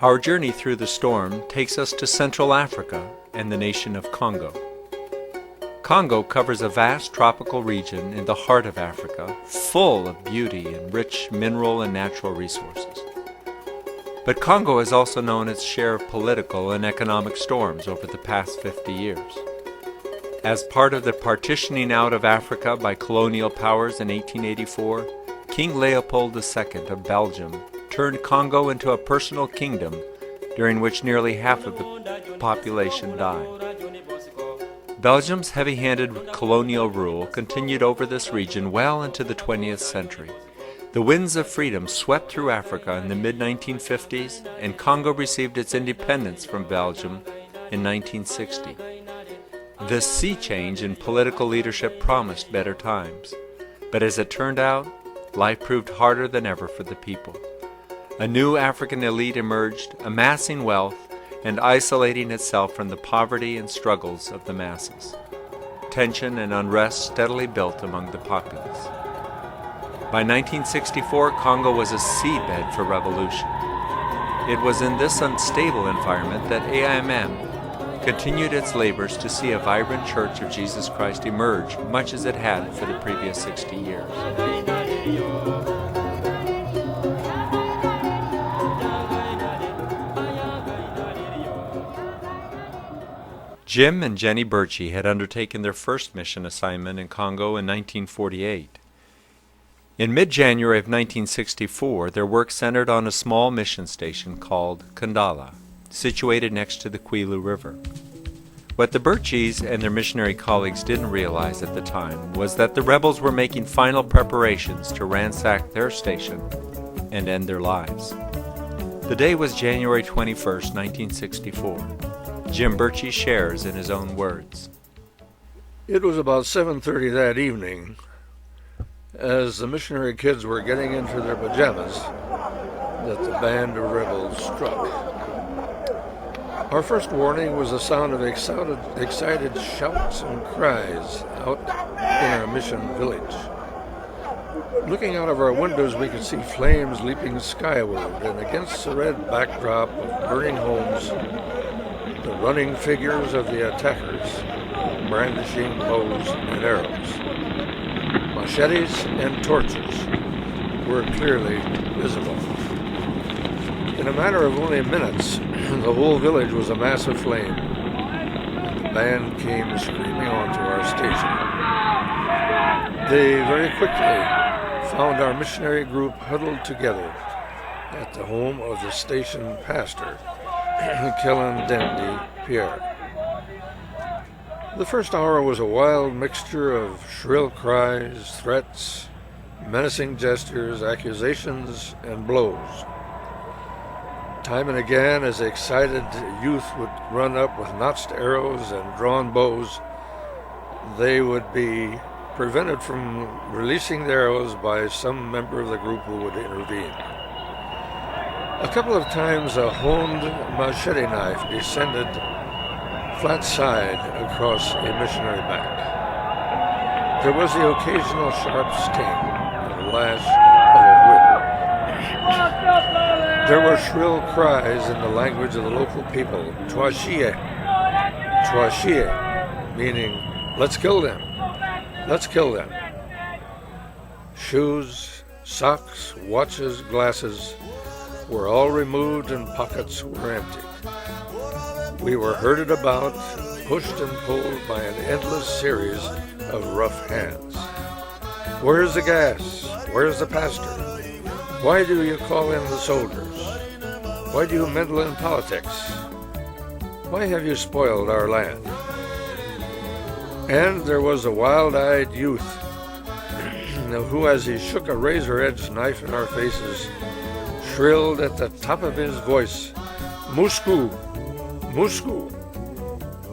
Our journey through the storm takes us to Central Africa and the nation of Congo. Congo covers a vast tropical region in the heart of Africa, full of beauty and rich mineral and natural resources. But Congo has also known its share of political and economic storms over the past 50 years. As part of the partitioning out of Africa by colonial powers in 1884, King Leopold II of Belgium turned Congo into a personal kingdom during which nearly half of the population died. Belgium's heavy-handed colonial rule continued over this region well into the 20th century. The winds of freedom swept through Africa in the mid-1950s, and Congo received its independence from Belgium in 1960. This sea change in political leadership promised better times, but as it turned out, life proved harder than ever for the people. A new African elite emerged, amassing wealth and isolating itself from the poverty and struggles of the masses. Tension and unrest steadily built among the populace. By 1964, Congo was a seedbed for revolution. It was in this unstable environment that AIMM continued its labors to see a vibrant Church of Jesus Christ emerge, much as it had for the previous 60 years. Jim and Jenny Bertsche had undertaken their first mission assignment in Congo in 1948. In mid-January of 1964, their work centered on a small mission station called Kandala, situated next to the Kwilu River. What the Bertsches and their missionary colleagues didn't realize at the time was that the rebels were making final preparations to ransack their station and end their lives. The day was January 21st, 1964. Jim Bertsche shares in his own words. It was about 7:30 that evening, as the missionary kids were getting into their pajamas, that the band of rebels struck. Our first warning was the sound of excited shouts and cries out in our mission village. Looking out of our windows, we could see flames leaping skyward, and against the red backdrop of burning homes, the running figures of the attackers, brandishing bows and arrows. Machetes and torches were clearly visible. In a matter of only minutes, the whole village was a mass of flame. The band came screaming onto our station. They very quickly found our missionary group huddled together at the home of the station pastor, Kandala Pierre. The first hour was a wild mixture of shrill cries, threats, menacing gestures, accusations, and blows. Time and again, as excited youth would run up with notched arrows and drawn bows, they would be prevented from releasing the arrows by some member of the group who would intervene. A couple of times a honed machete knife descended flat side across a missionary back. There was the occasional sharp sting and a lash of a whip. There were shrill cries in the language of the local people, Twashie, meaning, let's kill them, let's kill them. Shoes, socks, watches, glasses were all removed and pockets were empty. We were herded about, pushed and pulled by an endless series of rough hands. Where's the gas? Where's the pastor? Why do you call in the soldiers? Why do you meddle in politics? Why have you spoiled our land? And there was a wild-eyed youth who, as he shook a razor-edged knife in our faces, shrilled at the top of his voice, Moscow, Moscow,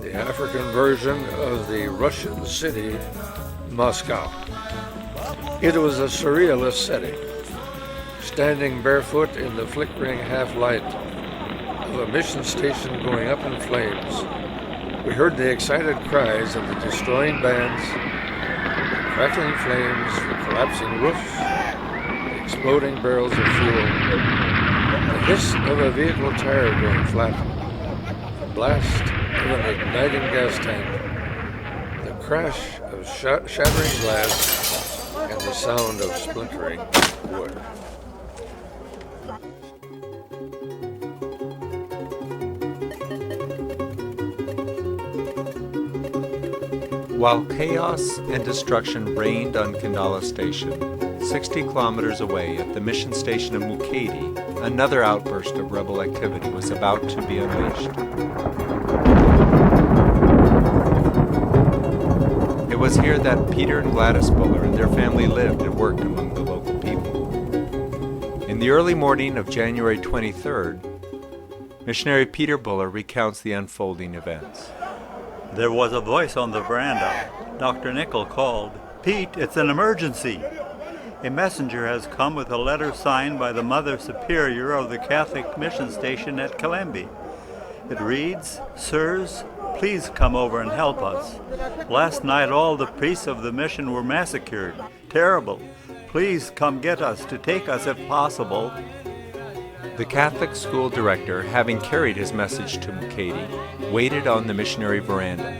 the African version of the Russian city, Moscow. It was a surrealist setting, standing barefoot in the flickering half-light of a mission station going up in flames, We heard the excited cries of the destroying bands, the crackling flames, the collapsing roofs, the exploding barrels of fuel, the hiss of a vehicle tire going flat, the blast of an igniting gas tank, the crash of shattering glass, and the sound of splintering wood. While chaos and destruction reigned on Kandala Station, 60 kilometers away at the mission station of Mukedi, another outburst of rebel activity was about to be unleashed. It was here that Peter and Gladys Buller and their family lived and worked among the local people. In the early morning of January 23rd, missionary Peter Buller recounts the unfolding events. There was a voice on the veranda. Dr. Nickel called, "Pete, it's an emergency. A messenger has come with a letter signed by the Mother Superior of the Catholic Mission Station at Kalembe. It reads, 'Sirs, please come over and help us. Last night all the priests of the mission were massacred. Terrible. Please come get us, to take us if possible.'" The Catholic school director, having carried his message to Mukedi, waited on the missionary veranda.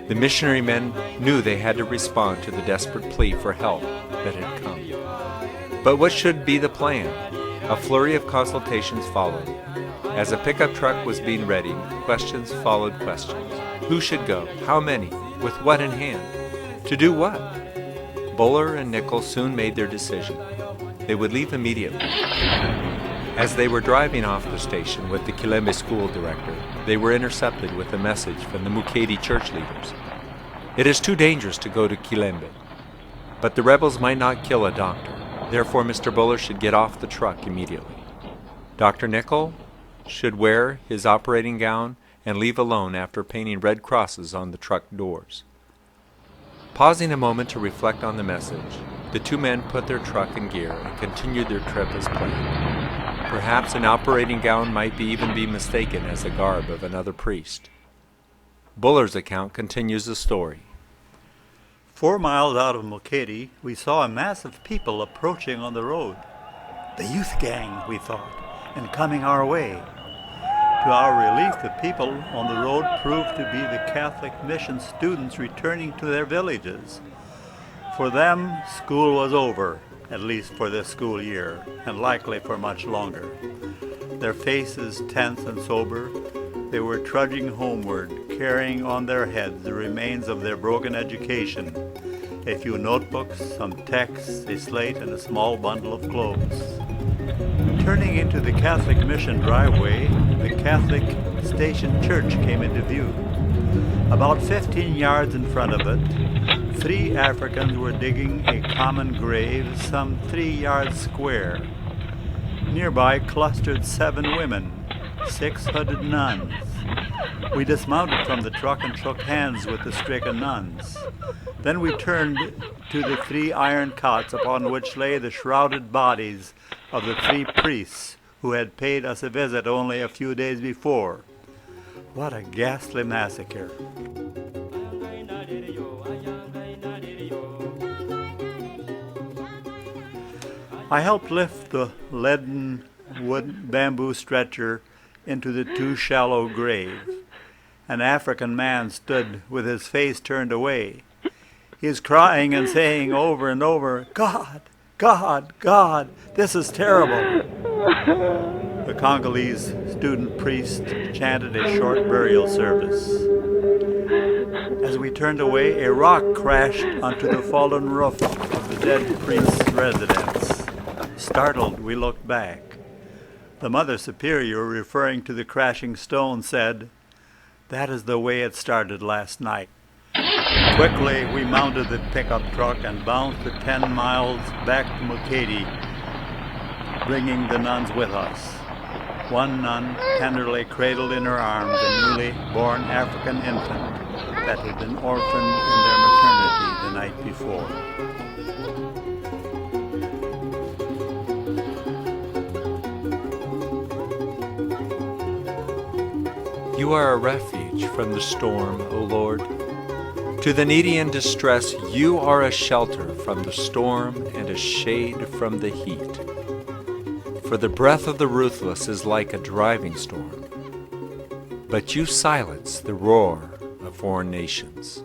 The missionary men knew they had to respond to the desperate plea for help that had come. But what should be the plan? A flurry of consultations followed. As a pickup truck was being readied, questions followed questions. Who should go? How many? With what in hand? To do what? Buller and Nickel soon made their decision. They would leave immediately. As they were driving off the station with the Kalembe school director, they were intercepted with a message from the Mukedi church leaders. It is too dangerous to go to Kalembe, but the rebels might not kill a doctor. Therefore, Mr. Buller should get off the truck immediately. Dr. Nickel should wear his operating gown and leave alone after painting red crosses on the truck doors. Pausing a moment to reflect on the message, the two men put their truck in gear and continued their trip as planned. Perhaps an operating gown might even be mistaken as the garb of another priest. Buller's account continues the story. 4 miles out of Mukedi, we saw a mass of people approaching on the road. The youth gang, we thought, and coming our way. To our relief, the people on the road proved to be the Catholic mission students returning to their villages. For them, school was over, at least for this school year, and likely for much longer. Their faces tense and sober, they were trudging homeward, carrying on their heads the remains of their broken education, a few notebooks, some texts, a slate, and a small bundle of clothes. Turning into the Catholic mission driveway, the Catholic Station Church came into view. About 15 yards in front of it, 3 Africans were digging a common grave some 3 yards square. Nearby clustered 7 women, 6 hooded nuns. We dismounted from the truck and shook hands with the stricken nuns. Then we turned to the 3 iron cots upon which lay the shrouded bodies of the 3 priests who had paid us a visit only a few days before. What a ghastly massacre. I helped lift the leaden wood bamboo stretcher into the too shallow grave. An African man stood with his face turned away. He is crying and saying over and over, "God, God, God, this is terrible." The Congolese student priest chanted a short burial service. As we turned away, a rock crashed onto the fallen roof of the dead priest's residence. Startled, we looked back. The Mother Superior, referring to the crashing stone, said, "That is the way it started last night." Quickly, we mounted the pickup truck and bounced the 10 miles back to Mukedi, bringing the nuns with us. One nun tenderly cradled in her arms a newly born African infant that had been orphaned in their maternity the night before. You are a refuge refuge from the storm, O Lord. To the needy in distress, you are a shelter from the storm and a shade from the heat. For the breath of the ruthless is like a driving storm, but you silence the roar of foreign nations.